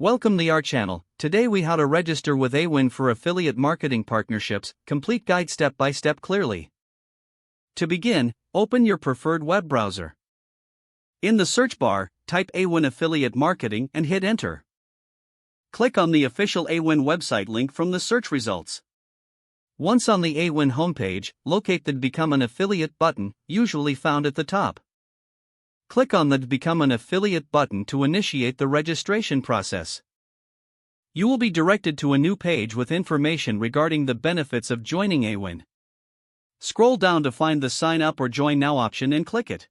Welcome to our channel. Today we how to register with Awin for affiliate marketing partnerships, complete guide step by step clearly. To begin, open your preferred web browser. In the search bar, type Awin affiliate marketing and hit enter. Click on the official Awin website link from the search results. Once on the Awin homepage, locate the Become an Affiliate button, usually found at the top. Click on the Become an Affiliate button to initiate the registration process. You will be directed to a new page with information regarding the benefits of joining Awin. Scroll down to find the Sign Up or Join Now option and click it.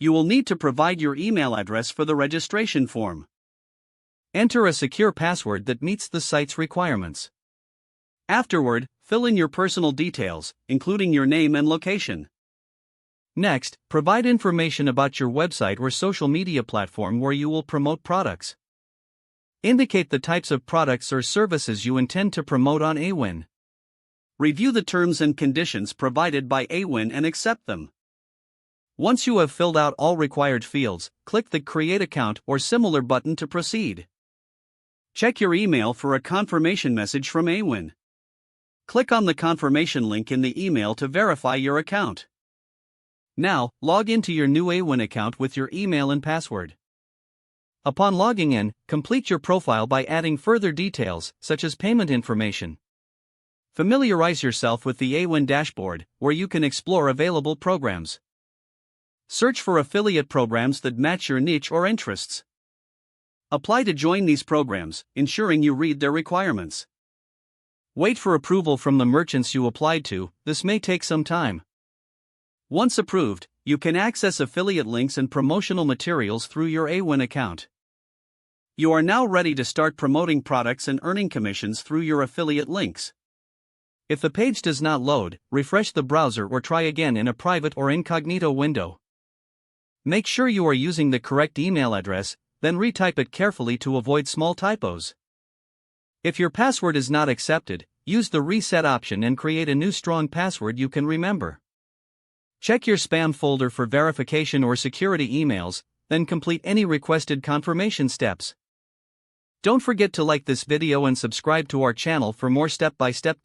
You will need to provide your email address for the registration form. Enter a secure password that meets the site's requirements. Afterward, fill in your personal details, including your name and location. Next, provide information about your website or social media platform where you will promote products. Indicate the types of products or services you intend to promote on Awin. Review the terms and conditions provided by Awin and accept them. Once you have filled out all required fields, click the Create Account or similar button to proceed. Check your email for a confirmation message from Awin. Click on the confirmation link in the email to verify your account. Now, log into your new Awin account with your email and password. Upon logging in, complete your profile by adding further details, such as payment information. Familiarize yourself with the Awin dashboard, where you can explore available programs. Search for affiliate programs that match your niche or interests. Apply to join these programs, ensuring you read their requirements. Wait for approval from the merchants you applied to. This may take some time. Once approved, you can access affiliate links and promotional materials through your Awin account. You are now ready to start promoting products and earning commissions through your affiliate links. If the page does not load, refresh the browser or try again in a private or incognito window. Make sure you are using the correct email address, then retype it carefully to avoid small typos. If your password is not accepted, use the reset option and create a new strong password you can remember. Check your spam folder for verification or security emails, then complete any requested confirmation steps. Don't forget to like this video and subscribe to our channel for more step-by-step